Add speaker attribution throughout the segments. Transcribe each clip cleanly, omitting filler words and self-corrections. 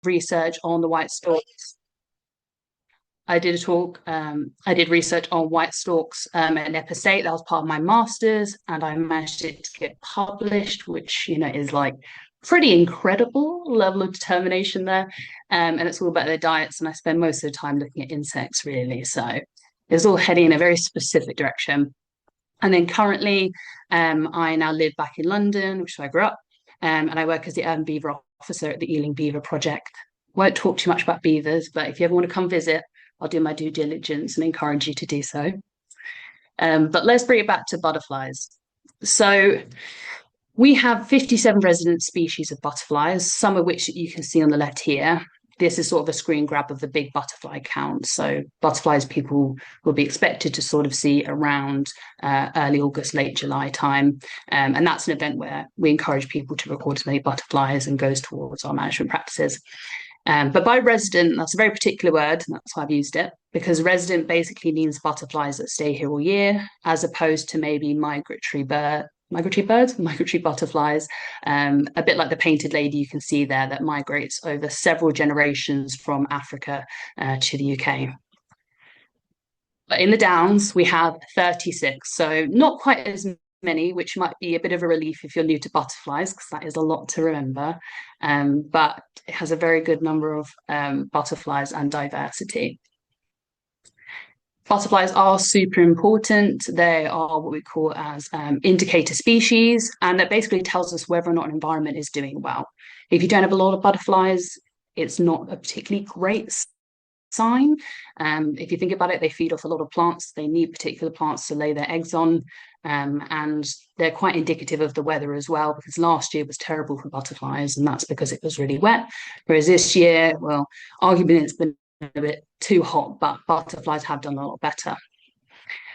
Speaker 1: research on the white storks. I did a talk. I did research on white storks at Nep Estate. That was part of my master's, and I managed it to get published, which is like pretty incredible level of determination there. And it's all about their diets, and I spend most of the time looking at insects, really. So it's all heading in a very specific direction. And then currently, I now live back in London, which is where I grew up, and I work as the urban beaver officer at the Ealing Beaver Project. Won't talk too much about beavers, but if you ever want to come visit, I'll do my due diligence and encourage you to do so. But let's bring it back to butterflies. So we have 57 resident species of butterflies, some of which you can see on the left here. This is sort of a screen grab of the big butterfly count. So butterflies people will be expected to sort of see around early August, late July time. And that's an event where we encourage people to record as many butterflies and goes towards our management practices. But by resident, that's a very particular word. That's why I've used it, because resident basically means butterflies that stay here all year, as opposed to maybe migratory butterflies, a bit like the painted lady you can see there that migrates over several generations from Africa to the UK. But in the Downs, we have 36, so not quite as many, which might be a bit of a relief if you're new to butterflies, because that is a lot to remember. But it has a very good number of butterflies and diversity. Butterflies are super important. They are what we call as indicator species, and that basically tells us whether or not an environment is doing well. If you don't have a lot of butterflies, it's not a particularly great sign. If you think about it, they feed off a lot of plants. They need particular plants to lay their eggs on, and they're quite indicative of the weather as well, because last year was terrible for butterflies, and that's because it was really wet. Whereas this year, well, arguably it's been a bit too hot, but butterflies have done a lot better.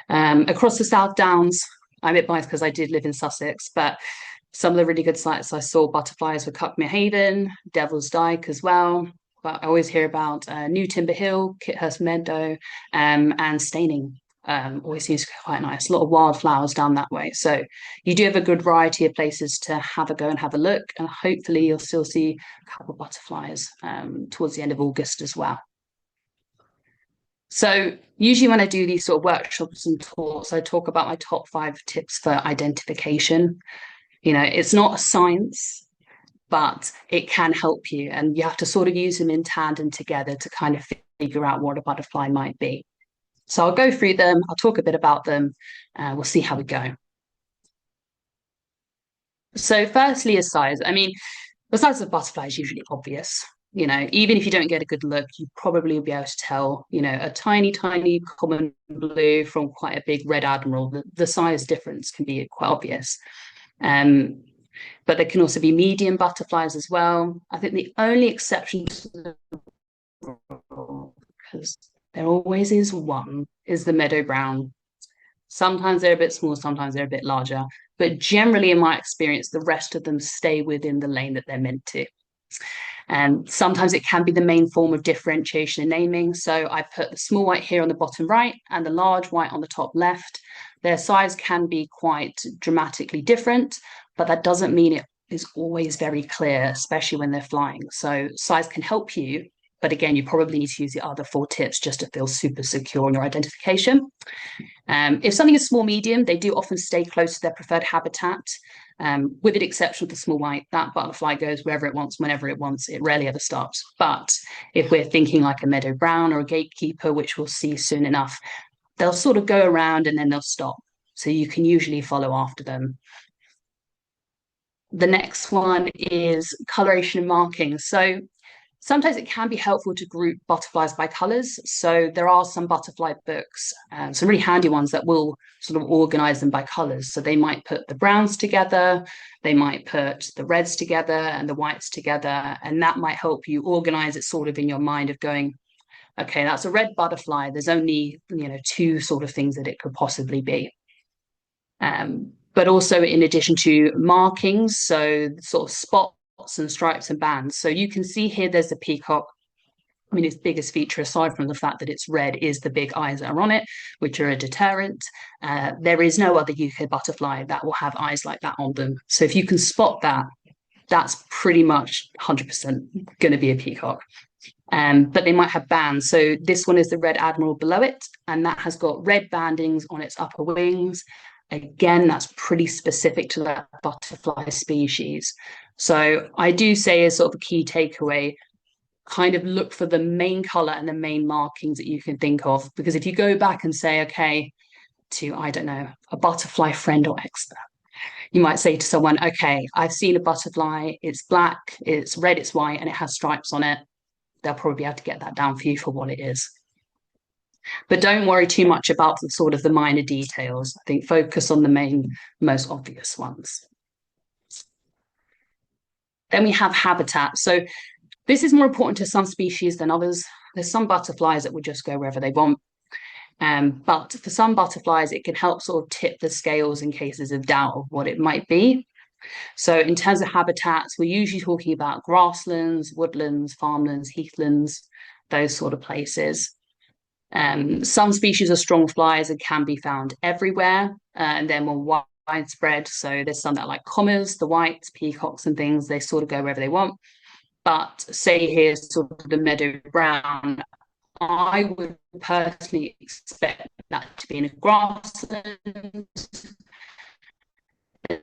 Speaker 1: Across the South Downs, I'm a bit biased because I did live in Sussex, but some of the really good sites I saw butterflies were Cuckmere Haven, Devil's Dyke as well. But I always hear about New Timber Hill, Kithurst Meadow, and Staining. Always seems quite nice. A lot of wildflowers down that way. So you do have a good variety of places to have a go and have a look. And hopefully you'll still see a couple of butterflies towards the end of August as well. So usually when I do these sort of workshops and talks, I talk about my top 5 tips for identification. It's not a science, but it can help you. And you have to sort of use them in tandem together to kind of figure out what a butterfly might be. So I'll go through them. I'll talk a bit about them. We'll see how we go. So firstly is size. I mean, the size of the butterfly is usually obvious. Even if you don't get a good look, you probably will be able to tell, a tiny, tiny common blue from quite a big red admiral. The size difference can be quite obvious. But there can also be medium butterflies as well. I think the only exception to the rule, because there always is one, is the meadow brown. Sometimes they're a bit small, sometimes they're a bit larger. But generally, in my experience, the rest of them stay within the lane that they're meant to. And sometimes it can be the main form of differentiation in naming. So I put the small white here on the bottom right and the large white on the top left. Their size can be quite dramatically different, but that doesn't mean it is always very clear, especially when they're flying. So size can help you, but again, you probably need to use the other 4 tips just to feel super secure in your identification. If something is small, medium, they do often stay close to their preferred habitat. With the exception of the small white, that butterfly goes wherever it wants, whenever it wants. It rarely ever stops. But if we're thinking like a meadow brown or a gatekeeper, which we'll see soon enough, they'll sort of go around and then they'll stop. So you can usually follow after them. The next one is coloration and marking. So sometimes it can be helpful to group butterflies by colors. So there are some butterfly books, some really handy ones that will sort of organize them by colors. So they might put the browns together, they might put the reds together and the whites together. And that might help you organize it sort of in your mind of going, okay, that's a red butterfly. There's only, 2 sort of things that it could possibly be. But also in addition to markings, so sort of spots and stripes and bands. So you can see here there's the peacock. I mean, its biggest feature, aside from the fact that it's red, is the big eyes that are on it, which are a deterrent. There is no other UK butterfly that will have eyes like that on them. So if you can spot that, that's pretty much 100% going to be a peacock. But they might have bands. So this one is the red admiral below it, and that has got red bandings on its upper wings. Again, that's pretty specific to that butterfly species. So I do say as sort of a key takeaway, kind of look for the main color and the main markings that you can think of. Because if you go back and say, okay, to, I don't know, a butterfly friend or expert, you might say to someone, okay, I've seen a butterfly, it's black, it's red, it's white, and it has stripes on it. They'll probably be able to get that down for you for what it is. But don't worry too much about the sort of the minor details. I think focus on the main, most obvious ones. Then we have habitat. So this is more important to some species than others. There's some butterflies that will just go wherever they want. But for some butterflies, it can help sort of tip the scales in cases of doubt of what it might be. So in terms of habitats, we're usually talking about grasslands, woodlands, farmlands, heathlands, those sort of places. Some species are strong flyers and can be found everywhere, and they're more widespread. So there's some that are like commas, the whites, peacocks, and things. They sort of go wherever they want. But say here's sort of the meadow brown, I would personally expect that to be in a grassland,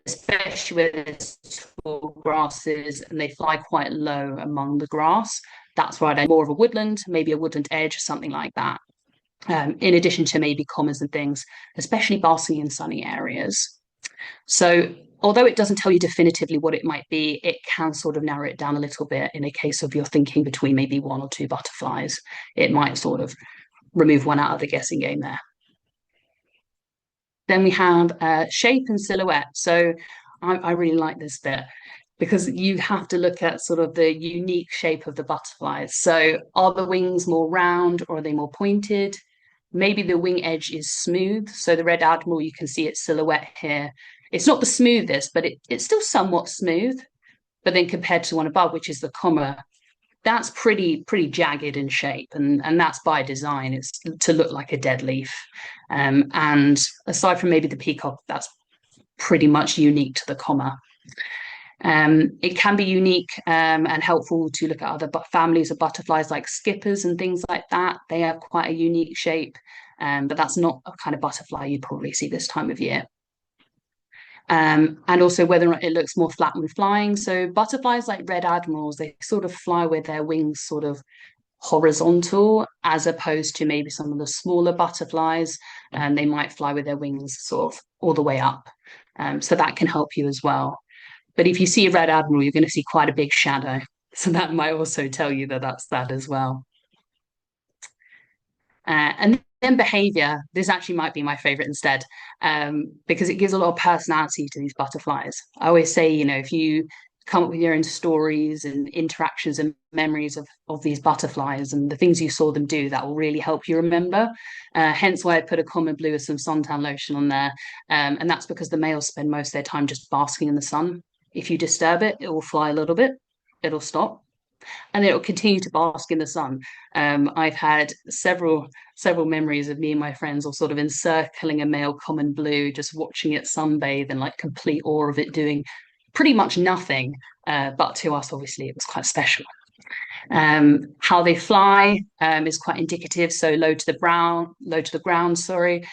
Speaker 1: especially where there's tall grasses and they fly quite low among the grass. That's why they're more of a woodland, maybe a woodland edge, something like that. In addition to maybe commas and things, especially basking in sunny areas. So although it doesn't tell you definitively what it might be, it can sort of narrow it down a little bit in a case of you're thinking between maybe one or two butterflies. It might sort of remove one out of the guessing game there. Then we have shape and silhouette. So I really like this bit because you have to look at sort of the unique shape of the butterflies. So are the wings more round or are they more pointed? Maybe the wing edge is smooth. So the red admiral, you can see its silhouette here. It's not the smoothest, but it's still somewhat smooth. But then compared to one above, which is the comma, that's pretty jagged in shape, and that's by design. It's to look like a dead leaf. And aside from maybe the peacock, that's pretty much unique to the comma. It can be unique and helpful to look at other families of butterflies like skippers and things like that. They have quite a unique shape, but that's not a kind of butterfly you'd probably see this time of year. And also whether or not it looks more flat when flying. So butterflies like red admirals, they sort of fly with their wings sort of horizontal, as opposed to maybe some of the smaller butterflies, and they might fly with their wings sort of all the way up. So that can help you as well. But if you see a red admiral, you're going to see quite a big shadow. So that might also tell you that that's that as well. And then behavior, this actually might be my favorite instead, because it gives a lot of personality to these butterflies. I always say, you know, if you come up with your own stories and interactions and memories of these butterflies and the things you saw them do, that will really help you remember. Hence why I put a common blue with some suntan lotion on there. And that's because the males spend most of their time just basking in the sun. If you disturb it, it will fly a little bit, it'll stop, and it will continue to bask in the sun. I've had several memories of me and my friends all sort of encircling a male common blue, just watching it sunbathe in like complete awe of it doing pretty much nothing. But to us, obviously, it was quite special. How they fly is quite indicative. So low to the ground, sorry.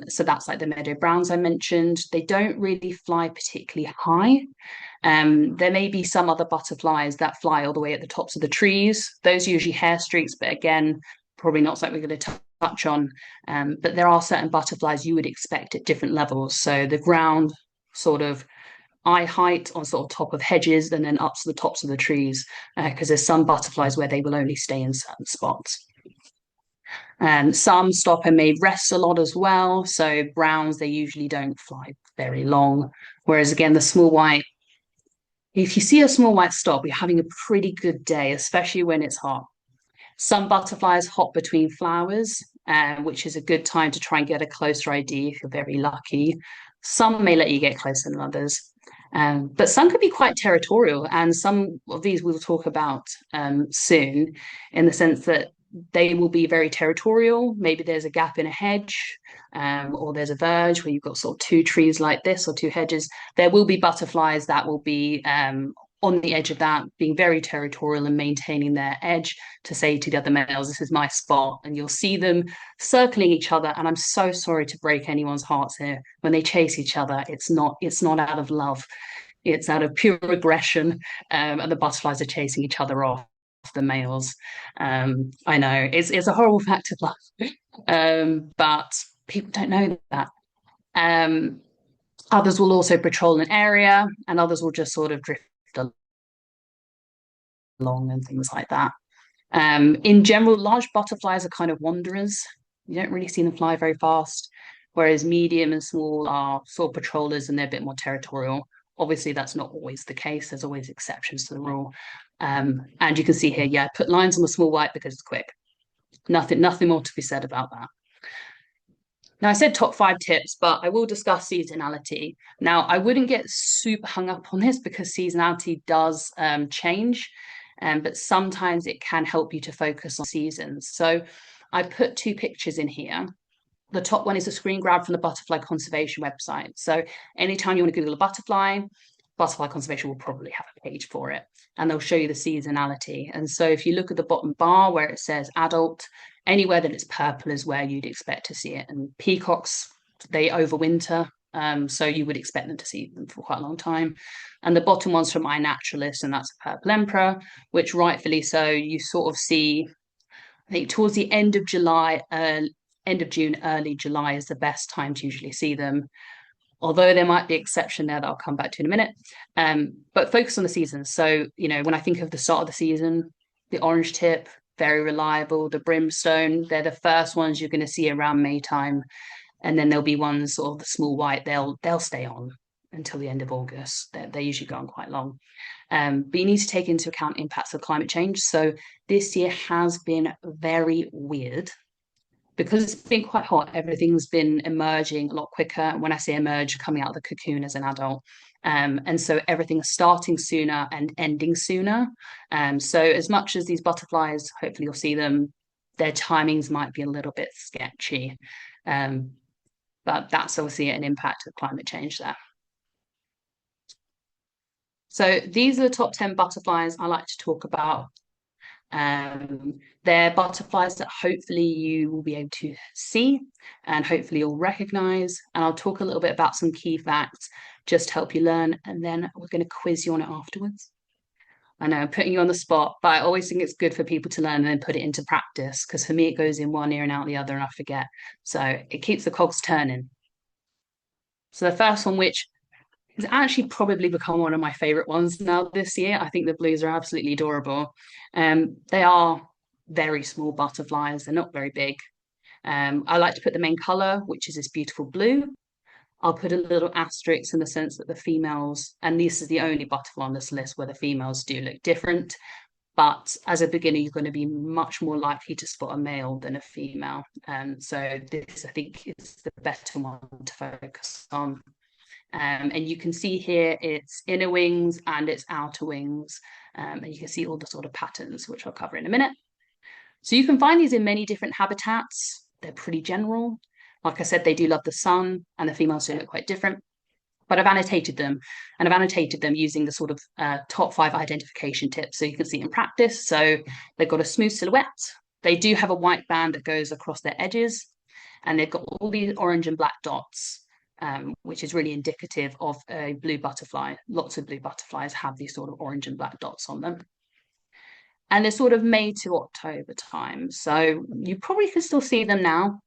Speaker 1: So that's like the meadow browns I mentioned. They don't really fly particularly high. There may be some other butterflies that fly all the way at the tops of the trees. Those are usually hair streaks, but again, probably not something we're going to touch on. But there are certain butterflies you would expect at different levels. So the ground sort of eye height on sort of top of hedges and then up to the tops of the trees, because there's some butterflies where they will only stay in certain spots. And some stop and may rest a lot as well. So browns, they usually don't fly very long. Whereas again, the small white, if you see a small white stop, you're having a pretty good day, especially when it's hot. Some butterflies hop between flowers, which is a good time to try and get a closer ID if you're very lucky. Some may let you get closer than others. But some could be quite territorial, and some of these we'll talk about soon, in the sense that they will be very territorial. Maybe there's a gap in a hedge, or there's a verge where you've got sort of two trees like this or two hedges. There will be butterflies that will be on the edge of that, being very territorial and maintaining their edge to say to the other males, this is my spot. And you'll see them circling each other. And I'm so sorry to break anyone's hearts here. When they chase each other, it's not out of love. It's out of pure aggression. And the butterflies are chasing each other off the males. I know it's a horrible fact of life. But people don't know that. Um, Others will also patrol an area, and others will just sort of drift along and things like that. In general, large butterflies are kind of wanderers. You don't really see them fly very fast, whereas medium and small are sort of patrollers and they're a bit more territorial. Obviously, that's not always the case. There's always exceptions to the rule. And you can see here, yeah, I put lines on the small white because it's quick. Nothing more to be said about that. Now, I said top 5 tips, but I will discuss seasonality. Now, I wouldn't get super hung up on this because seasonality does change, but sometimes it can help you to focus on seasons. So I put 2 pictures in here. The top one is a screen grab from the Butterfly Conservation website. So anytime you want to Google a butterfly, Butterfly Conservation will probably have a page for it, and they'll show you the seasonality. And so if you look at the bottom bar where it says adult, anywhere that it's purple is where you'd expect to see it. And peacocks, they overwinter, so you would expect them to see them for quite a long time. And the bottom one's from iNaturalist, and that's a purple emperor, which rightfully so, you sort of see, I think towards the end of July, end of June, early July is the best time to usually see them. Although there might be exception there that I'll come back to in a minute. But focus on the seasons. So, when I think of the start of the season, the orange tip, very reliable. The brimstone, they're the first ones you're going to see around May time. And then there'll be ones sort of the small white, they'll stay on until the end of August. They usually go on quite long. But you need to take into account impacts of climate change. So this year has been very weird because it's been quite hot. Everything's been emerging a lot quicker. When I say emerge, coming out of the cocoon as an adult. And so everything's starting sooner and ending sooner. So as much as these butterflies, hopefully you'll see them, their timings might be a little bit sketchy. But that's obviously an impact of climate change there. So these are the top 10 butterflies I like to talk about. They're butterflies that hopefully you will be able to see and hopefully you'll recognize. And I'll talk a little bit about some key facts just to help you learn. And then we're going to quiz you on it afterwards. I know I'm putting you on the spot, but I always think it's good for people to learn and then put it into practice because for me, it goes in one ear and out the other and I forget. So it keeps the cogs turning. So the first one, which has actually probably become one of my favorite ones now this year. I think the blues are absolutely adorable. They are very small butterflies. They're not very big. I like to put the main color, which is this beautiful blue. I'll put a little asterisk in the sense that the females, and this is the only butterfly on this list where the females do look different. But as a beginner, you're going to be much more likely to spot a male than a female. So this, I think, is the better one to focus on. And you can see here its inner wings and its outer wings. And you can see all the sort of patterns, which I'll cover in a minute. So you can find these in many different habitats. They're pretty general. Like I said, they do love the sun and the females do look quite different. But I've annotated them and I've annotated them using the sort of top 5 identification tips so you can see in practice. So they've got a smooth silhouette. They do have a white band that goes across their edges and they've got all these orange and black dots. Which is really indicative of a blue butterfly. Lots of blue butterflies have these sort of orange and black dots on them. And they're sort of May to October time. So you probably can still see them now.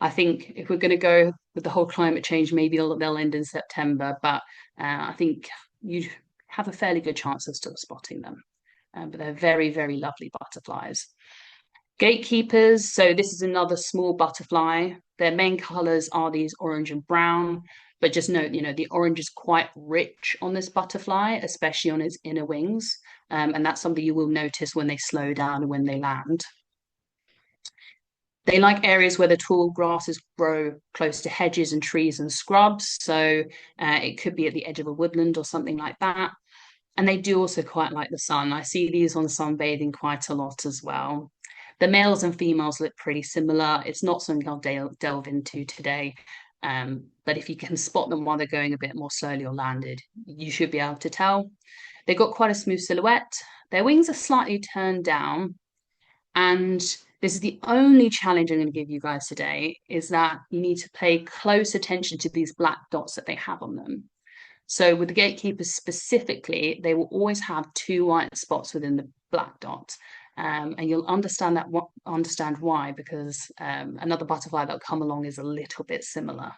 Speaker 1: I think if we're going to go with the whole climate change, maybe they'll end in September. But I think you have a fairly good chance of still spotting them. But they're very, very lovely butterflies. Gatekeepers, so this is another small butterfly. Their main colors are these orange and brown, but just note, the orange is quite rich on this butterfly, especially on its inner wings. And that's something you will notice when they slow down and when they land. They like areas where the tall grasses grow close to hedges and trees and scrubs. So it could be at the edge of a woodland or something like that. And they do also quite like the sun. I see these on sunbathing quite a lot as well. The males and females look pretty similar. It's not something I'll delve into today. But if you can spot them while they're going a bit more slowly or landed, you should be able to tell. They've got quite a smooth silhouette. Their wings are slightly turned down. And this is the only challenge I'm going to give you guys today, is that you need to pay close attention to these black dots that they have on them. So with the gatekeepers specifically, they will always have two white spots within the black dot. And you'll understand why, because another butterfly that'll come along is a little bit similar.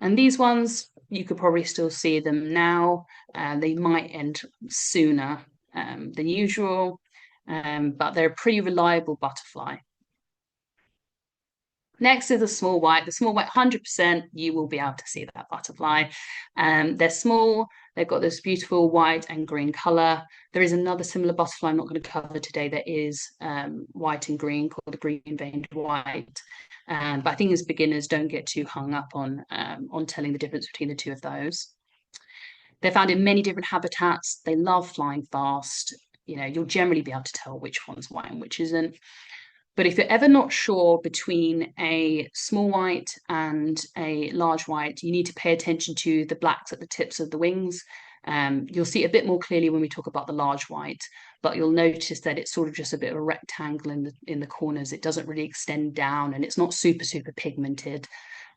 Speaker 1: And these ones, you could probably still see them now. They might end sooner than usual, but they're a pretty reliable butterfly. Next is the small white. The small white, 100%, you will be able to see that butterfly. They're small. They've got this beautiful white and green color. There is another similar butterfly I'm not going to cover today that is white and green, called the green-veined white. But I think as beginners, don't get too hung up on telling the difference between the two of those. They're found in many different habitats. They love flying fast. You know, you'll generally be able to tell which one's white and which isn't. But if you're ever not sure between a small white and a large white, you need to pay attention to the blacks at the tips of the wings. You'll see it a bit more clearly when we talk about the large white, but you'll notice that it's sort of just a bit of a rectangle in the corners. It doesn't really extend down, and it's not super pigmented.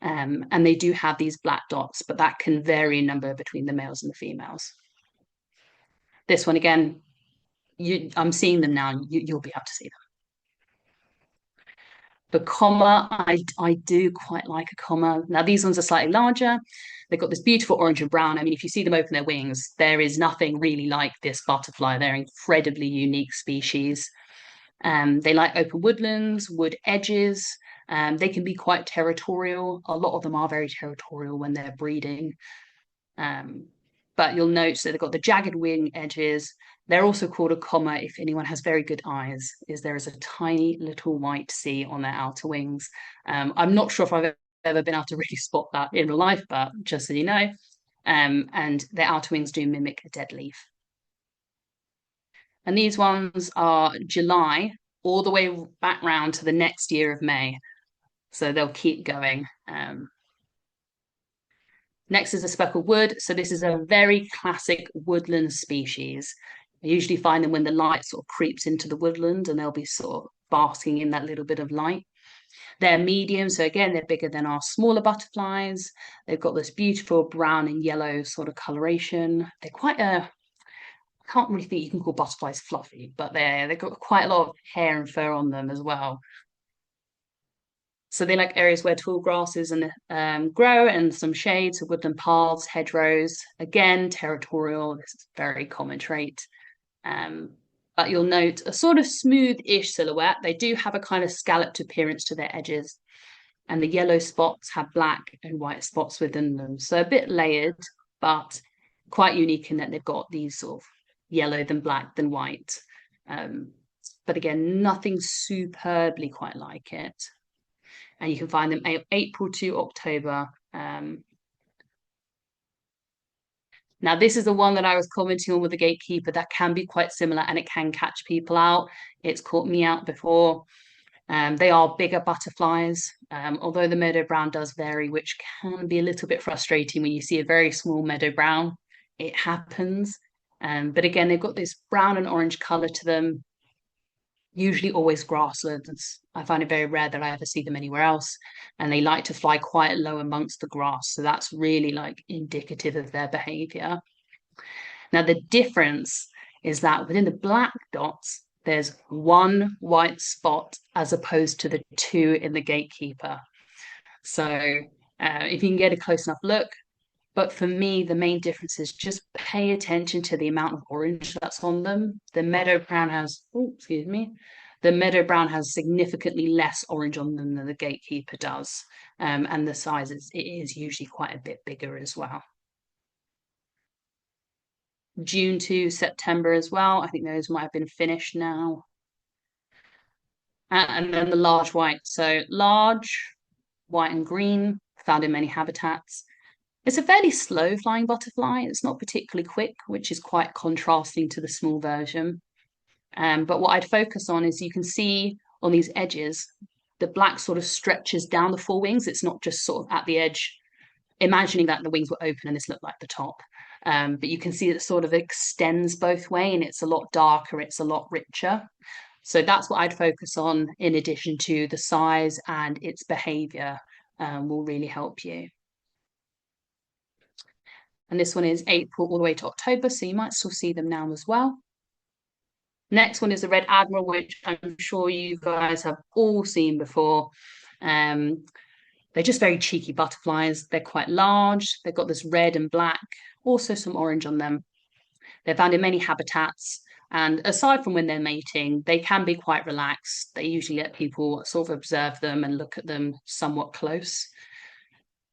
Speaker 1: And they do have these black dots, but that can vary in number between the males and the females. This one again, I'm seeing them now. You'll be able to see them. The comma, I do quite like a comma. Now, these ones are slightly larger. They've got this beautiful orange and brown. I mean, if you see them open their wings, there is nothing really like this butterfly. They're incredibly unique species. They like open woodlands, wood edges. They can be quite territorial. A lot of them are very territorial when they're breeding. But you'll note that they've got the jagged wing edges. They're also called a comma, if anyone has very good eyes, is there is a tiny little white C on their outer wings. I'm not sure if I've ever been able to really spot that in real life, but just so you know. And their outer wings do mimic a dead leaf. And these ones are July all the way back round to the next year of May. So they'll keep going. Next is a speckled wood. So this is a very classic woodland species. I usually find them when the light sort of creeps into the woodland, and they'll be sort of basking in that little bit of light. They're medium, so again, they're bigger than our smaller butterflies. They've got this beautiful brown and yellow sort of coloration. They're quite I can't really think you can call butterflies fluffy, but they've got quite a lot of hair and fur on them as well. So they like areas where tall grasses grow, and some shades of woodland paths, hedgerows. Again, territorial. This is a very common trait. But you'll note a sort of smooth-ish silhouette. They do have a kind of scalloped appearance to their edges. And the yellow spots have black and white spots within them. So a bit layered, but quite unique in that they've got these sort of yellow, then black, then white. But again, nothing superbly quite like it. And you can find them April to October. Now, this is the one that I was commenting on with the gatekeeper that can be quite similar, and it can catch people out. It's caught me out before. They are bigger butterflies, although the meadow brown does vary, which can be a little bit frustrating when you see a very small meadow brown. It happens. But again, they've got this brown and orange color to them, usually always grasslands. I find it very rare that I ever see them anywhere else. And they like to fly quite low amongst the grass. So that's really like indicative of their behavior. Now, the difference is that within the black dots, there's one white spot as opposed to the two in the gatekeeper. So if you can get a close enough look, but for me, the main difference is just pay attention to the amount of orange that's on them. The meadow brown has, the meadow brown has significantly less orange on them than the gatekeeper does. And the size it is usually quite a bit bigger as well. June to September as well. I think those might have been finished now. And then the large white. So large, white and green, found in many habitats. It's a fairly slow flying butterfly. It's not particularly quick, which is quite contrasting to the small version. But what I'd focus on is you can see on these edges, the black sort of stretches down the forewings. It's not just sort of at the edge, imagining that the wings were open and this looked like the top. But you can see it sort of extends both way and it's a lot darker, it's a lot richer. So that's what I'd focus on in addition to the size and its behavior will really help you. And this one is April all the way to October, so you might still see them now as well. Next one is the Red Admiral, which I'm sure you guys have all seen before. They're just very cheeky butterflies. They're quite large. They've got this red and black, also some orange on them. They're found in many habitats. And aside from when they're mating, they can be quite relaxed. They usually let people sort of observe them and look at them somewhat close.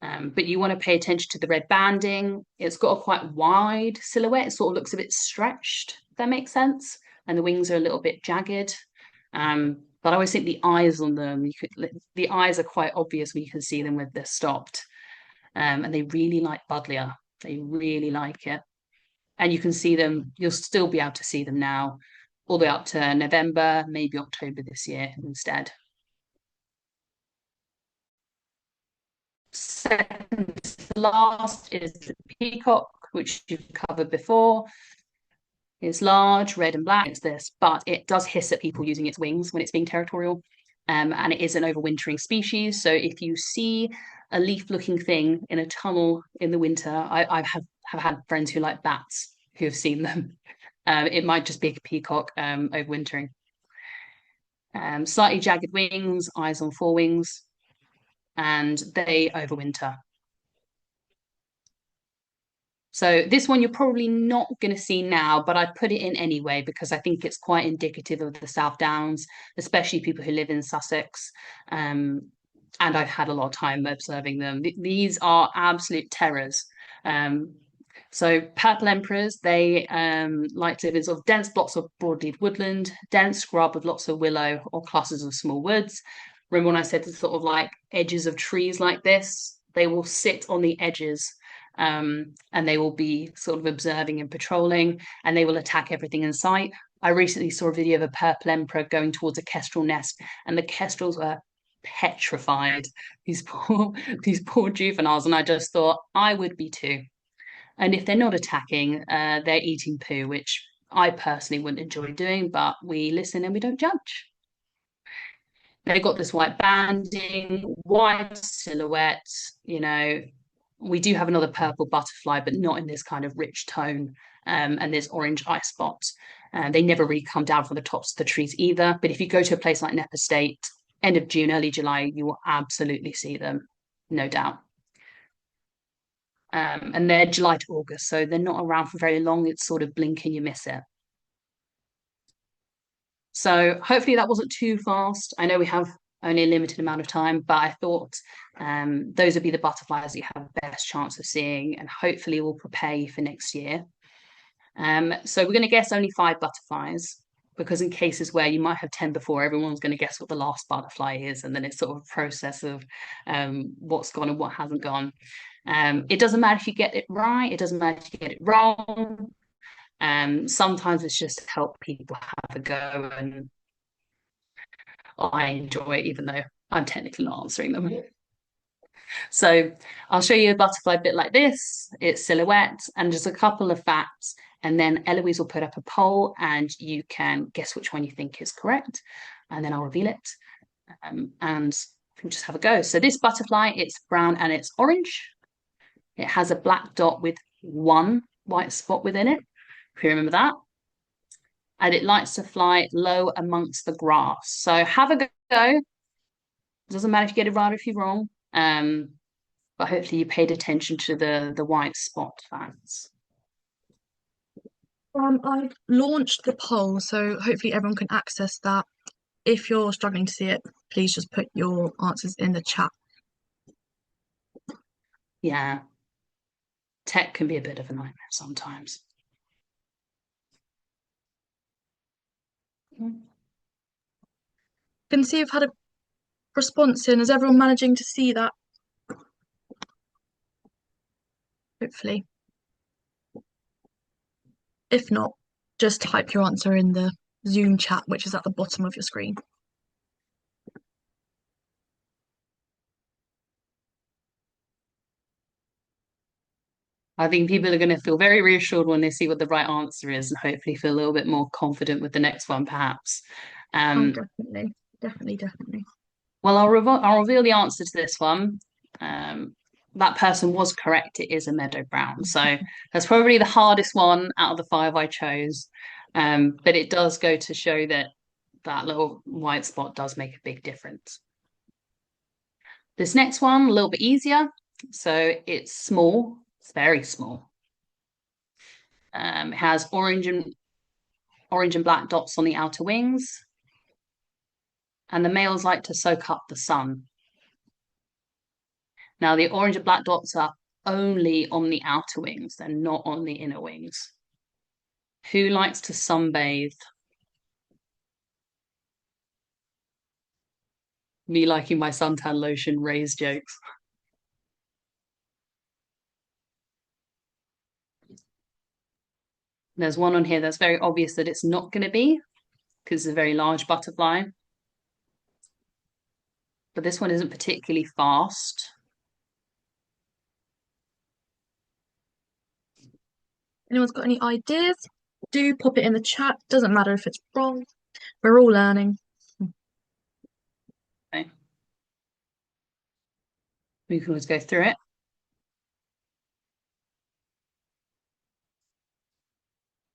Speaker 1: But you want to pay attention to the red banding. It's got a quite wide silhouette. It sort of looks a bit stretched, if that makes sense. And the wings are a little bit jagged. But I always think the eyes on them, the eyes are quite obvious when you can see them when they're stopped. And they really like buddleia. They really like it. And you can see them, you'll still be able to see them now, all the way up to November, maybe October this year instead. Second to last is the peacock, which you've covered before. It's large, red and black, it's this, but it does hiss at people using its wings when it's being territorial. And it is an overwintering species. So if you see a leaf-looking thing in a tunnel in the winter, I have had friends who like bats who have seen them. It might just be a peacock overwintering. Slightly jagged wings, eyes on forewings, and they overwinter. So this one you're probably not going to see now, but I put it in anyway because I think it's quite indicative of the South Downs, especially people who live in Sussex. And I've had a lot of time observing them. These are absolute terrors. So purple emperors, they like to live in sort of dense blocks of broadleaf woodland, dense scrub with lots of willow or clusters of small woods. Remember when I said the sort of like edges of trees like this? They will sit on the edges and they will be sort of observing and patrolling, and they will attack everything in sight. I recently saw a video of a purple emperor going towards a kestrel nest, and the kestrels were petrified. These poor juveniles, and I just thought I would be too. And if they're not attacking, they're eating poo, which I personally wouldn't enjoy doing, but we listen and we don't judge. They've got this white banding, white silhouette, you know. We do have another purple butterfly, but not in this kind of rich tone. And there's orange eye spots. They never really come down from the tops of the trees either. But if you go to a place like Knepp Estate, end of June, early July, you will absolutely see them, no doubt. And they're July to August, so they're not around for very long. It's sort of blink and you miss it. So hopefully that wasn't too fast. I know we have only a limited amount of time, but I thought those would be the butterflies that you have the best chance of seeing, and hopefully will prepare you for next year. So we're going to guess only 5 butterflies, because in cases where you might have 10 before, everyone's going to guess what the last butterfly is, and then it's sort of a process of what's gone and what hasn't gone. It doesn't matter if you get it right, it doesn't matter if you get it wrong. Sometimes it's just to help people have a go, and I enjoy it, even though I'm technically not answering them. So I'll show you a butterfly bit like this, its silhouette, and just a couple of facts. And then Eloise will put up a poll and you can guess which one you think is correct. And then I'll reveal it. And we'll just have a go. So this butterfly, it's brown and it's orange. It has a black dot with 1 white spot within it, if you remember that. And it likes to fly low amongst the grass. So have a go. It doesn't matter if you get it right or if you're wrong. But hopefully you paid attention to the white spot facts.
Speaker 2: I've launched the poll, so hopefully everyone can access that. If you're struggling to see it, please just put your answers in the chat.
Speaker 1: Yeah. Tech can be a bit of a nightmare sometimes.
Speaker 2: Can see you've had a response in. Is everyone managing to see that? Hopefully. If not, just type your answer in the Zoom chat, which is at the bottom of your screen.
Speaker 1: I think people are going to feel very reassured when they see what the right answer is and hopefully feel a little bit more confident with the next one, perhaps.
Speaker 2: Oh,
Speaker 1: Um,
Speaker 2: definitely, definitely, definitely.
Speaker 1: well, I'll reveal the answer to this one. Um, that person was correct. It is a meadow brown. So that's probably the hardest one out of the five I chose. But it does go to show that that little white spot does make a big difference. This next one, a little bit easier. So it's small. It's very small. It has orange and black dots on the outer wings, and the males like to soak up the sun. Now, the orange and black dots are only on the outer wings, they're not on the inner wings. Who likes to sunbathe? Me liking my suntan lotion raised jokes. There's one on here that's very obvious that it's not going to be because it's a very large butterfly. But this one isn't particularly fast.
Speaker 2: Anyone's got any ideas? Do pop it in the chat. Doesn't matter if it's wrong. We're all learning.
Speaker 1: Okay. We can always go through it.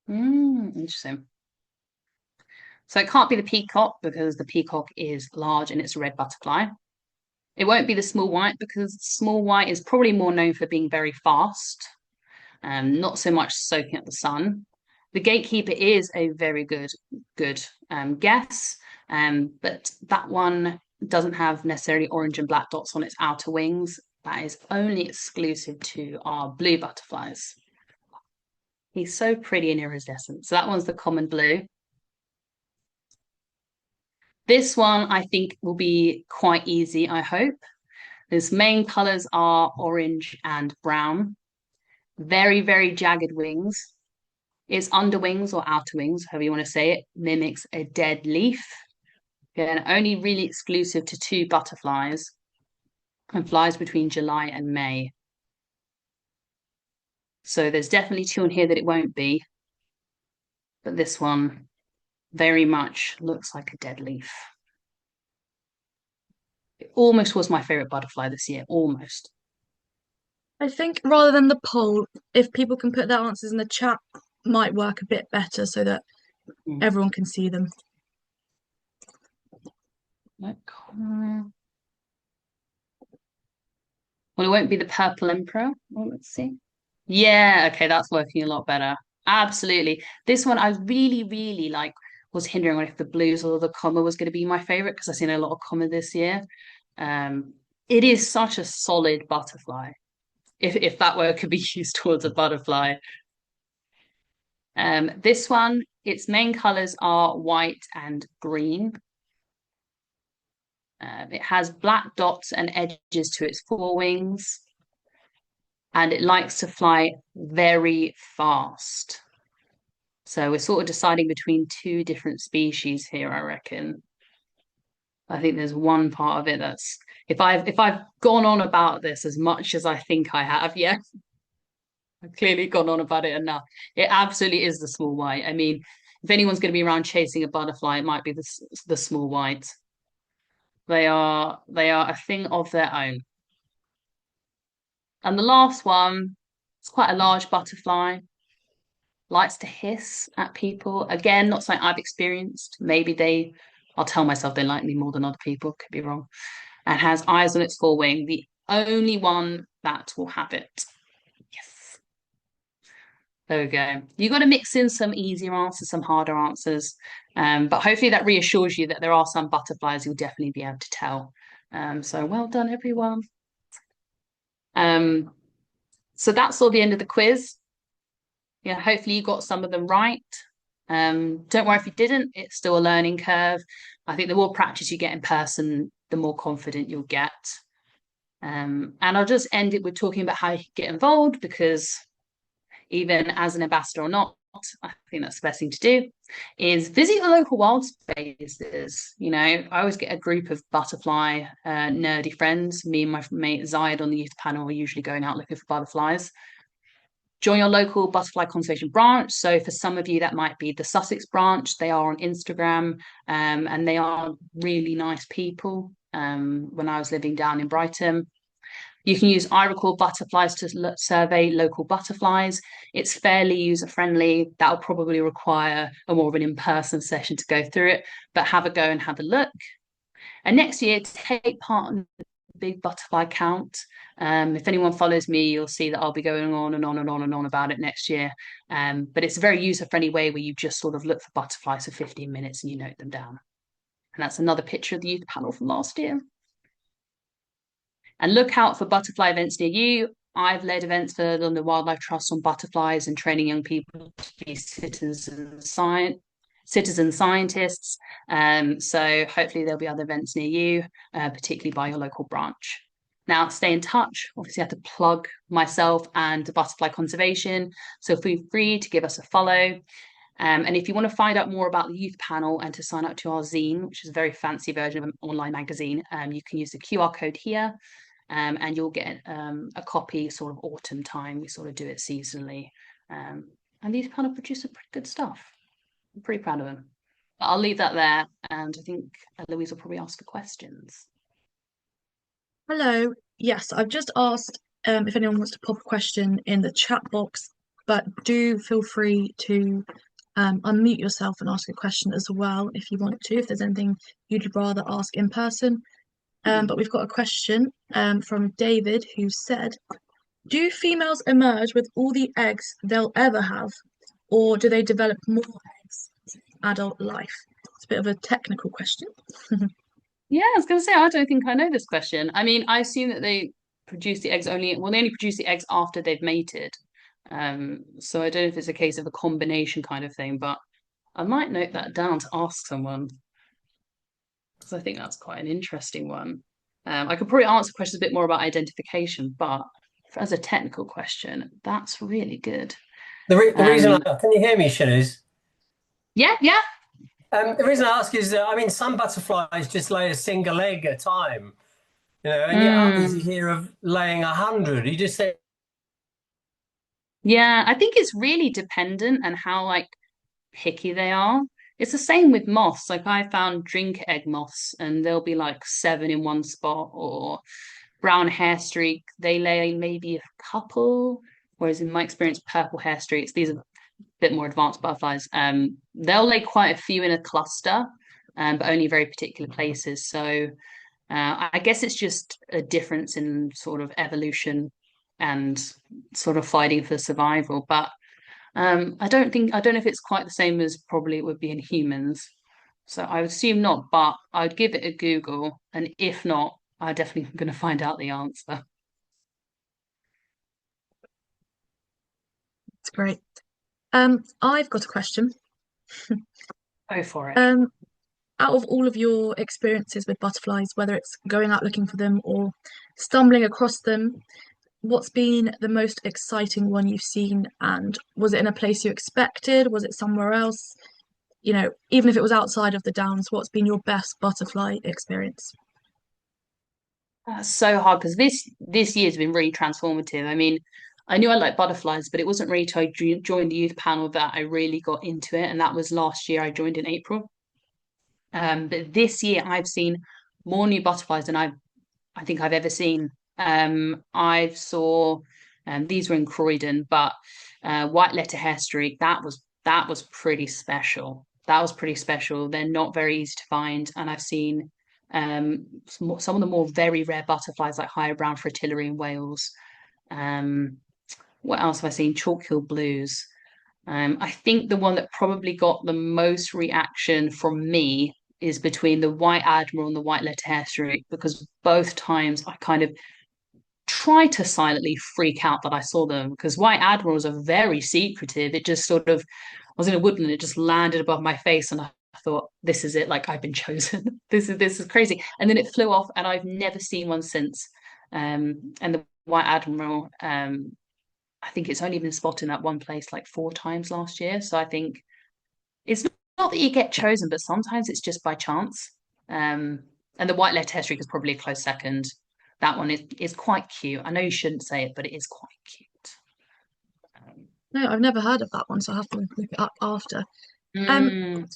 Speaker 1: Interesting. So it can't be the peacock because the peacock is large and it's a red butterfly. It won't be the small white because small white is probably more known for being very fast, not so much soaking up the sun. The gatekeeper is a very good guess, but that one doesn't have necessarily orange and black dots on its outer wings. That is only exclusive to our blue butterflies. He's so pretty and iridescent. So that one's the common blue. This one I think will be quite easy, I hope. His main colors are orange and brown. Very, very jagged wings. Its underwings or outer wings, however you want to say it, mimics a dead leaf. Again, only really exclusive to two butterflies and flies between July and May. So there's definitely two on here that it won't be. But this one very much looks like a dead leaf. It almost was my favorite butterfly this year, almost.
Speaker 2: I think rather than the poll, if people can put their answers in the chat, might work a bit better so that
Speaker 1: Mm.
Speaker 2: everyone can see them.
Speaker 1: Well, it won't be the purple emperor. Well, let's see. Yeah, okay, that's working a lot better. Absolutely. This one I really, really like was hindering on if the blues or the comma was going to be my favorite because I've seen a lot of comma this year. Um, it is such a solid butterfly. If that word could be used towards a butterfly. This one, its main colors are white and green. It has black dots and edges to its forewings, and it likes to fly very fast. So we're sort of deciding between two different species here, I reckon. I think there's one part of it that's if I've gone on about this as much as I think I have, yeah, I've clearly gone on about it enough. It absolutely is the small white. I mean, if anyone's going to be around chasing a butterfly, it might be the small white. They are a thing of their own. And the last one, it's quite a large butterfly, likes to hiss at people. Again, not something I've experienced. I'll tell myself they like me more than other people, could be wrong. And has eyes on its forewing, the only one that will have it. Yes. There we go. You got to mix in some easier answers, some harder answers. But hopefully that reassures you that there are some butterflies you'll definitely be able to tell. So well done, everyone. Um, so that's all the end of the quiz. Yeah, hopefully you got some of them right. Don't worry if you didn't, it's still a learning curve. I think the more practice you get in person, the more confident you'll get. And I'll just end it with talking about how you get involved because even as an ambassador or not, I think that's the best thing to do is visit your local wild spaces. You know, I always get a group of butterfly nerdy friends. Me and my mate Zayed on the youth panel are usually going out looking for butterflies. Join your local butterfly conservation branch. So for some of you, that might be the Sussex branch. They are on Instagram, and they are really nice people. When I was living down in Brighton, you can use I Recall Butterflies to survey local butterflies. It's fairly user friendly. That'll probably require a more of an in-person session to go through it, but have a go and have a look. And next year, take part in the big butterfly count. If anyone follows me, you'll see that I'll be going on and on and on and on about it next year. But it's a very user-friendly way where you just sort of look for butterflies for 15 minutes and you note them down. And that's another picture of the youth panel from last year. And look out for butterfly events near you. I've led events for the London Wildlife Trust on butterflies and training young people to be citizen scientists. So hopefully there'll be other events near you, particularly by your local branch. Now, stay in touch. Obviously, I have to plug myself and the Butterfly Conservation. So feel free to give us a follow. And if you want to find out more about the youth panel and to sign up to our zine, which is a very fancy version of an online magazine, you can use the QR code here. And you'll get a copy sort of autumn time. We sort of do it seasonally. And these kind of produce some pretty good stuff. I'm pretty proud of them. But I'll leave that there. And I think Louise will probably ask for questions.
Speaker 2: Hello. Yes, I've just asked if anyone wants to pop a question in the chat box, but do feel free to unmute yourself and ask a question as well if you want to, if there's anything you'd rather ask in person. But we've got a question from David who said, do females emerge with all the eggs they'll ever have, or do they develop more eggs in adult life? It's a bit of a technical question.
Speaker 1: Yeah, I was going to say, I don't think I know this question. I mean, I assume that they produce the eggs only, well, they only produce the eggs after they've mated. So I don't know if it's a case of a combination kind of thing, but I might note that down to ask someone because I think that's quite an interesting one. I could probably answer questions a bit more about identification, but as a technical question, that's really good.
Speaker 3: The reason can you hear me, Şeniz?
Speaker 1: Yeah, yeah.
Speaker 3: The reason I ask is that I mean some butterflies just lay a single egg at a time, and yet others you hear of laying 100. You just say,
Speaker 1: yeah, I think it's really dependent on how like picky they are. It's the same with moths. Like I found drink egg moths, and there'll be like 7 in one spot, or brown hair streak, they lay maybe a couple. Whereas in my experience, purple hair streaks, these are a bit more advanced butterflies. They'll lay quite a few in a cluster, but only very particular places. So I guess it's just a difference in sort of evolution and sort of fighting for survival. But I don't know if it's quite the same as probably it would be in humans. So I would assume not, but I'd give it a Google. And if not, I definitely am going to find out the answer.
Speaker 2: That's great. I've got a question.
Speaker 1: Go for it.
Speaker 2: Out of all of your experiences with butterflies, whether it's going out looking for them or stumbling across them, what's been the most exciting one you've seen? And was it in a place you expected? Was it somewhere else? Even if it was outside of the Downs, what's been your best butterfly experience?
Speaker 1: That's so hard because this year's been really transformative. I mean, I knew I liked butterflies, but it wasn't really till I joined the youth panel that I really got into it, and that was last year. I joined in April. But this year I've seen more new butterflies than I think I've ever seen. I've saw these were in Croydon, but white letter hair streak, that was pretty special. That was pretty special. They're not very easy to find, and I've seen some of the more very rare butterflies like higher brown fritillary in Wales. Um, what else have I seen? Chalk-Hill blues. I think the one that probably got the most reaction from me is between the white admiral and the white letter hair streak, because both times I kind of try to silently freak out that I saw them, because white admirals are very secretive. It just sort of, I was in a woodland, it just landed above my face, and I thought, this is it, like I've been chosen. This is crazy. And then it flew off, and I've never seen one since. And the white admiral, I think it's only been spotted in that one place like 4 times last year. So I think it's not that you get chosen, but sometimes it's just by chance. And the white lead test streak is probably a close second. That one is quite cute. I know you shouldn't say it, but it is quite cute.
Speaker 2: No, I've never heard of that one, so I'll have to look it up after. Um,
Speaker 1: Mm.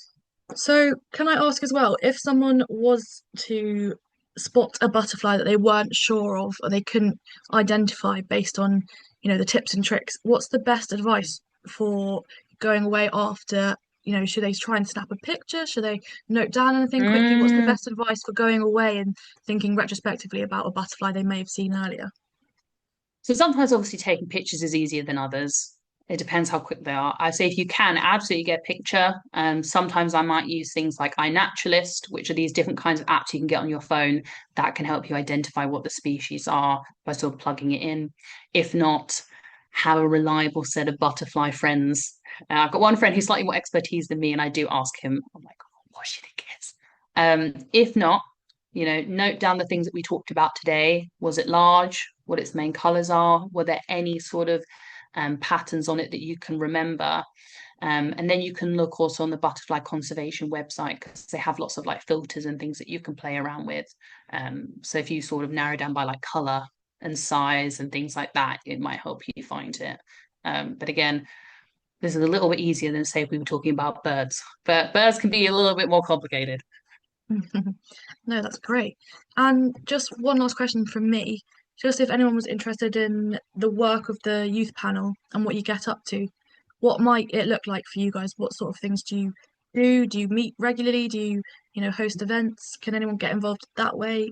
Speaker 2: so can I ask as well, if someone was to spot a butterfly that they weren't sure of or they couldn't identify based on, the tips and tricks, what's the best advice for going away after, should they try and snap a picture? Should they note down anything quickly? What's the
Speaker 1: Mm.
Speaker 2: best advice for going away and thinking retrospectively about a butterfly they may have seen earlier?
Speaker 1: So sometimes obviously taking pictures is easier than others. It depends how quick they are. I say if you can, absolutely get a picture. Sometimes I might use things like iNaturalist, which are these different kinds of apps you can get on your phone that can help you identify what the species are by sort of plugging it in. If not, have a reliable set of butterfly friends. I've got one friend who's slightly more expertise than me, and I do ask him, I'm like, oh, what do you think it is? If not, note down the things that we talked about today. Was it large? What its main colors are? Were there any sort of patterns on it that you can remember? And then you can look also on the butterfly conservation website because they have lots of like filters and things that you can play around with. So if you sort of narrow down by like color and size and things like that, it might help you find it. But again, this is a little bit easier than say if we were talking about birds, but birds can be a little bit more complicated.
Speaker 2: No, that's great. And just one last question from me. Just if anyone was interested in the work of the youth panel and what you get up to, what might it look like for you guys? What sort of things do you do? Do you meet regularly? Do you, host events? Can anyone get involved that way?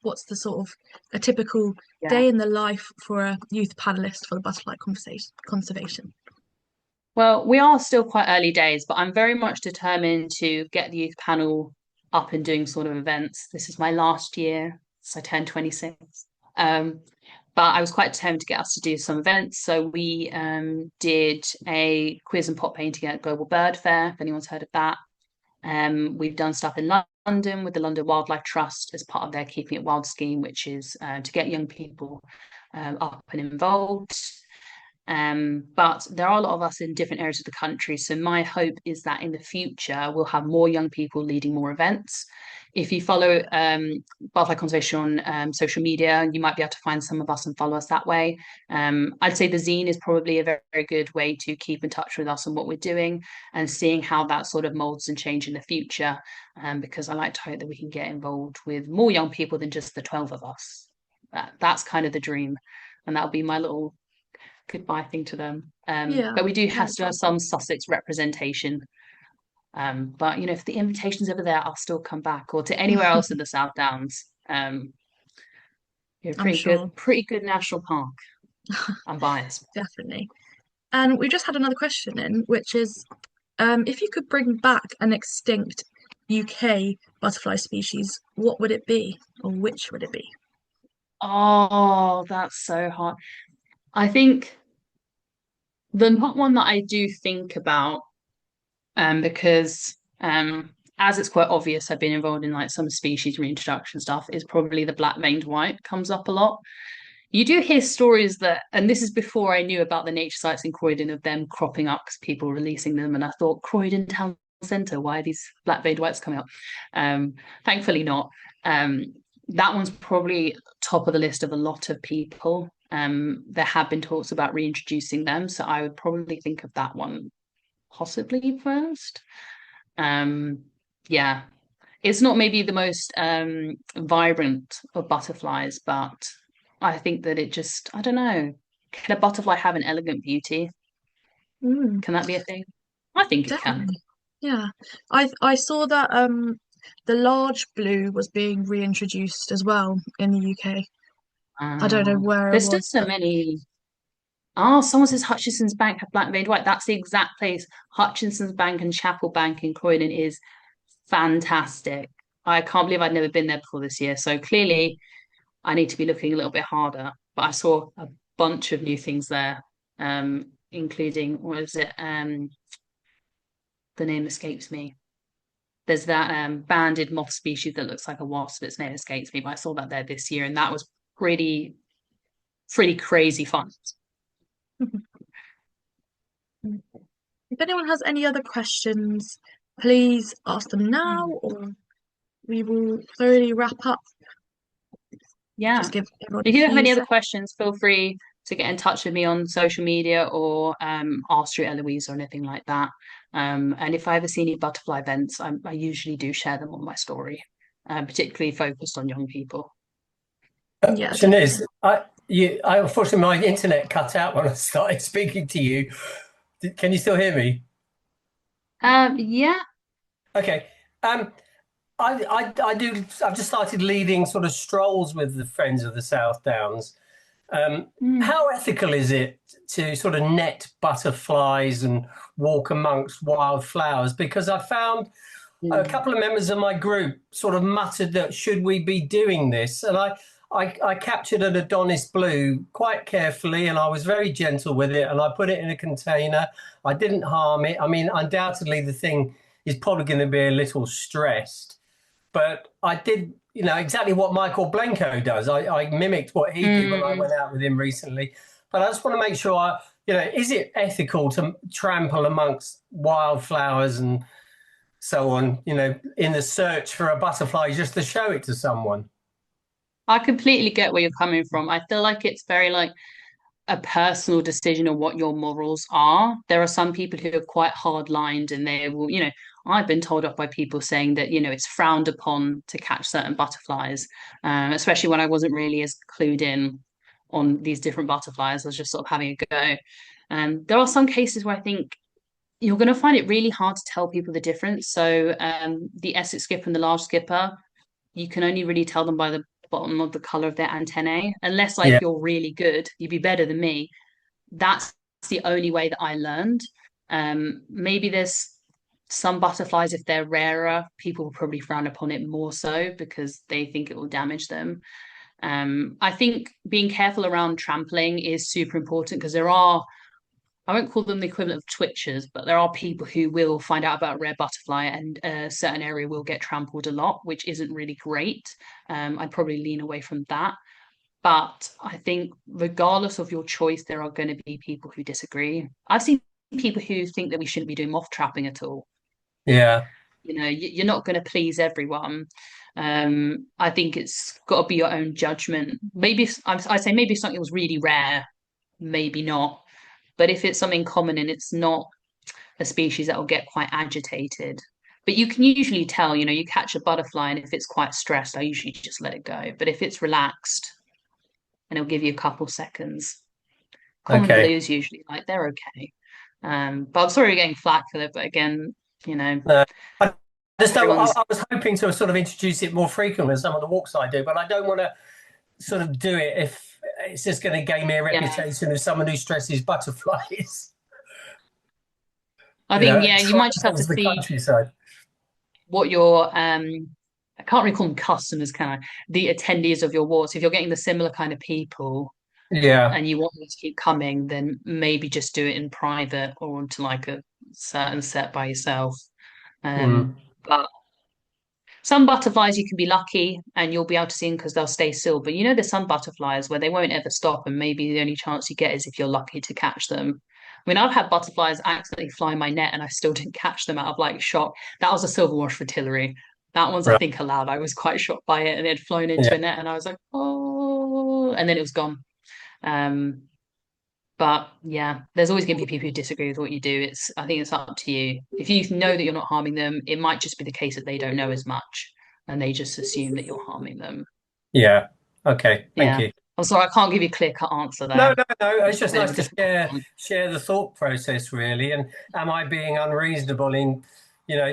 Speaker 2: What's the sort of a typical
Speaker 1: Yeah.
Speaker 2: day in the life for a youth panelist for the butterfly conservation?
Speaker 1: Well, we are still quite early days, but I'm very much determined to get the youth panel up and doing sort of events. This is my last year, so I turned 26. Um, but I was quite determined to get us to do some events. So we did a quiz and pot painting at Global Bird Fair, if anyone's heard of that. We've done stuff in London with the London Wildlife Trust as part of their Keeping It Wild scheme, which is to get young people up and involved. But there are a lot of us in different areas of the country. So my hope is that in the future, we'll have more young people leading more events. If you follow Butterfly Conservation on social media, you might be able to find some of us and follow us that way. I'd say the zine is probably a very, very good way to keep in touch with us and what we're doing and seeing how that sort of molds and change in the future. Because I like to hope that we can get involved with more young people than just the 12 of us. That's kind of the dream. And that'll be my little goodbye thing to them.
Speaker 2: Yeah,
Speaker 1: But we do
Speaker 2: no,
Speaker 1: have to have some Sussex representation. But if the invitation's over there, I'll still come back, or to anywhere else in the South Downs.
Speaker 2: I'm sure,
Speaker 1: Pretty good national park. I'm biased.
Speaker 2: definitely. And we just had another question in, which is if you could bring back an extinct UK butterfly species, what would it be, or which would it be?
Speaker 1: Oh, that's so hard. I think the not one that I do think about, because as it's quite obvious, I've been involved in like some species reintroduction stuff, is probably the black veined white comes up a lot. You do hear stories that, and this is before I knew about the nature sites in Croydon of them cropping up because people releasing them. And I thought, Croydon Town Centre, why are these black veined whites coming up? Thankfully not. That one's probably top of the list of a lot of people. There have been talks about reintroducing them, so I would probably think of that one possibly first. Yeah, it's not maybe the most vibrant of butterflies, but I think that it just, I don't know. Can a butterfly have an elegant beauty?
Speaker 2: Mm,
Speaker 1: Can that be a thing? I think it can.
Speaker 2: definitely. Yeah. I saw that the large blue was being reintroduced as well in the UK. I don't know where it
Speaker 1: There's still
Speaker 2: was,
Speaker 1: so
Speaker 2: but
Speaker 1: many. Oh, someone says Hutchinson's Bank have black veined white. That's the exact place. Hutchinson's Bank and Chapel Bank in Croydon is fantastic. I can't believe I'd never been there before this year. So clearly, I need to be looking a little bit harder. But I saw a bunch of new things there, including what is it? The name escapes me. There's that banded moth species that looks like a wasp. Its name escapes me, but I saw that there this year, and that was pretty crazy fun.
Speaker 2: if anyone has any other questions, please ask them now, or we will slowly wrap up.
Speaker 1: Yeah.
Speaker 2: Just give everyone a
Speaker 1: If you have
Speaker 2: few
Speaker 1: any other
Speaker 2: seconds.
Speaker 1: questions, feel free to get in touch with me on social media or ask through Eloise or anything like that. And if I ever see any butterfly events, I usually do share them on my story, particularly focused on young people.
Speaker 2: Yeah,
Speaker 3: Shaniz,
Speaker 2: definitely.
Speaker 3: I unfortunately my internet cut out when I started speaking to you. Can you still hear me?
Speaker 1: Yeah.
Speaker 3: Okay. Um, I do. I've just started leading sort of strolls with the Friends of the South Downs.
Speaker 1: Mm.
Speaker 3: How ethical is it to sort of net butterflies and walk amongst wildflowers? Because I found a
Speaker 1: Mm.
Speaker 3: couple of members of my group sort of muttered that should we be doing this? And I captured an Adonis blue quite carefully and I was very gentle with it and I put it in a container. I didn't harm it. I mean, undoubtedly the thing is probably going to be a little stressed, but I did, exactly what Michael Blenko does. I mimicked what he did when I
Speaker 1: Mm.
Speaker 3: went out with him recently. But I just want to make sure, is it ethical to trample amongst wildflowers and so on, in the search for a butterfly just to show it to someone?
Speaker 1: I completely get where you're coming from. I feel like it's very like a personal decision on what your morals are. There are some people who are quite hard lined and they will, I've been told off by people saying that, it's frowned upon to catch certain butterflies, especially when I wasn't really as clued in on these different butterflies. I was just sort of having a go. And there are some cases where I think you're going to find it really hard to tell people the difference. So the Essex skipper and the large skipper, you can only really tell them by the bottom of the color of their antennae, unless
Speaker 3: Yeah,
Speaker 1: like you're really good, you'd be better than me. That's the only way that I learned. Maybe there's some butterflies, if they're rarer, people will probably frown upon it more so because they think it will damage them. I think being careful around trampling is super important because there are, I won't call them the equivalent of twitchers, but there are people who will find out about a rare butterfly and a certain area will get trampled a lot, which isn't really great. I'd probably lean away from that. But I think regardless of your choice, there are going to be people who disagree. I've seen people who think that we shouldn't be doing moth trapping at all.
Speaker 3: yeah,
Speaker 1: You're not going to please everyone. I think it's got to be your own judgment. Maybe I'd say maybe if something was really rare, maybe not. But if it's something common and it's not a species that will get quite agitated. But you can usually tell, you catch a butterfly, and if it's quite stressed, I usually just let it go. But if it's relaxed, and it'll give you a couple seconds. Common
Speaker 3: okay.
Speaker 1: blues usually like they're okay. But I'm sorry you're getting flack for it. But again, you know,
Speaker 3: No, I just don't,
Speaker 1: everyone's
Speaker 3: I was hoping to sort of introduce it more frequently as some of the walks I do, but I don't want to sort of do it if it's just going to gain me a
Speaker 1: yeah.
Speaker 3: reputation of someone who stresses butterflies,
Speaker 1: I think yeah, you might just have to
Speaker 3: tramples the
Speaker 1: see
Speaker 3: countryside.
Speaker 1: what your I can't really call them customers, can I? The attendees of your walks. If you're getting the similar kind of people
Speaker 3: Yeah.
Speaker 1: and you want them to keep coming, then maybe just do it in private or to like a certain set by yourself.
Speaker 3: Mm.
Speaker 1: But some butterflies you can be lucky and you'll be able to see them because they'll stay still. But there's some butterflies where they won't ever stop, and maybe the only chance you get is if you're lucky to catch them. I mean, I've had butterflies accidentally fly my net and I still didn't catch them out of like shock. That was a silverwash fritillary. That one's, I
Speaker 3: Right.
Speaker 1: think, allowed. I was quite shocked by it and it had flown into
Speaker 3: Yeah.
Speaker 1: a net and I was like, oh, and then it was gone. Um, but yeah, there's always going to be people who disagree with what you do. I think it's up to you. If you know that you're not harming them, it might just be the case that they don't know as much and they just assume that you're harming them.
Speaker 3: Yeah. Okay. Thank
Speaker 1: Yeah.
Speaker 3: you.
Speaker 1: I'm sorry, I can't give you a clear-cut answer
Speaker 3: No,
Speaker 1: there.
Speaker 3: no, no.
Speaker 1: It's
Speaker 3: It's
Speaker 1: a
Speaker 3: just
Speaker 1: bit of
Speaker 3: nice
Speaker 1: a
Speaker 3: to
Speaker 1: difficult
Speaker 3: share
Speaker 1: one.
Speaker 3: share the thought process, really. And am I being unreasonable in,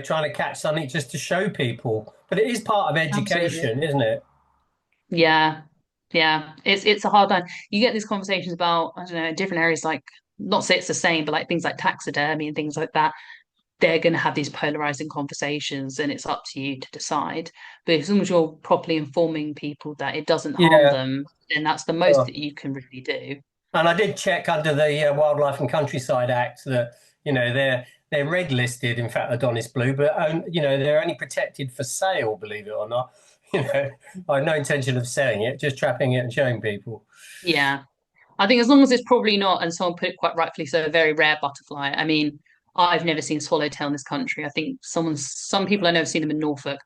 Speaker 3: trying to catch something just to show people? But it is part of
Speaker 1: Absolutely.
Speaker 3: education, isn't it?
Speaker 1: Yeah. Yeah. It's a hard one. You get these conversations about, I don't know, different areas like, not say it's the same, but like things like taxidermy and things like that. They're going to have these polarizing conversations and it's up to you to decide. But as long as you're properly informing people that it doesn't harm
Speaker 3: Yeah.
Speaker 1: them, then that's the most
Speaker 3: Sure.
Speaker 1: that you can really do.
Speaker 3: And I did check under the Wildlife and Countryside Act that they're red listed. In fact, Adonis blue, but they're only protected for sale. Believe it or not, I have no intention of selling it, just trapping it and showing people.
Speaker 1: Yeah. I think as long as it's probably not, and someone put it quite rightfully so, a very rare butterfly. I mean, I've never seen swallowtail in this country. I think some people I know have seen them in Norfolk.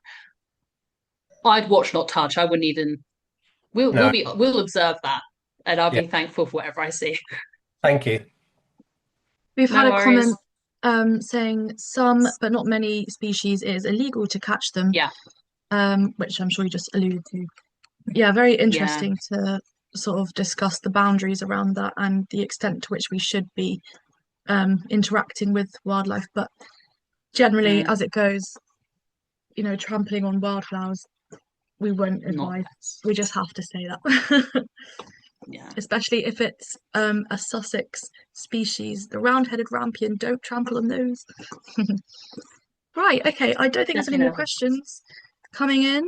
Speaker 1: I'd watch, not touch. I wouldn't even. We'll
Speaker 3: No,
Speaker 1: we'll observe that. and I'll
Speaker 3: Yeah.
Speaker 1: be thankful for whatever I see.
Speaker 3: Thank you.
Speaker 2: We've had
Speaker 1: No
Speaker 2: a comment
Speaker 1: worries.
Speaker 2: saying some, but not many species it is illegal to catch them,
Speaker 1: Yeah,
Speaker 2: which I'm sure you just alluded to. Yeah, very
Speaker 1: yeah.
Speaker 2: interesting to sort of discuss the boundaries around that and the extent to which we should be interacting with wildlife. But generally,
Speaker 1: Mm,
Speaker 2: as it goes, trampling on wildflowers, we won't
Speaker 1: not
Speaker 2: advise.
Speaker 1: nice.
Speaker 2: We just have to say that.
Speaker 1: Yeah.
Speaker 2: Especially if it's a Sussex species, the round-headed rampion, don't trample on those. Right, okay, I don't think there's any
Speaker 1: Definitely
Speaker 2: more
Speaker 1: never.
Speaker 2: questions coming in.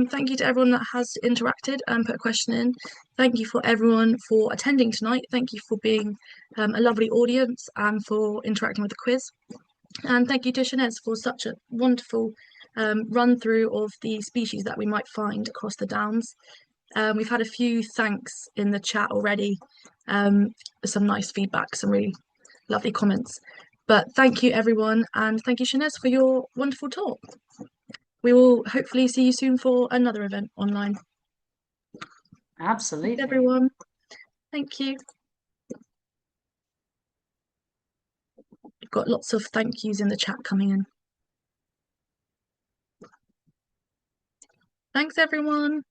Speaker 2: Thank you to everyone that has interacted and put a question in. Thank you for everyone for attending tonight. Thank you for being a lovely audience and for interacting with the quiz. And thank you to Şeniz for such a wonderful run through of the species that we might find across the Downs. We've had a few thanks in the chat already, some nice feedback, some really lovely comments. But thank you, everyone, and thank you, Şeniz, for your wonderful talk. We will hopefully see you soon for another event online.
Speaker 1: Absolutely.
Speaker 2: Thanks, everyone. Thank you. We've got lots of thank yous in the chat coming in. Thanks, everyone.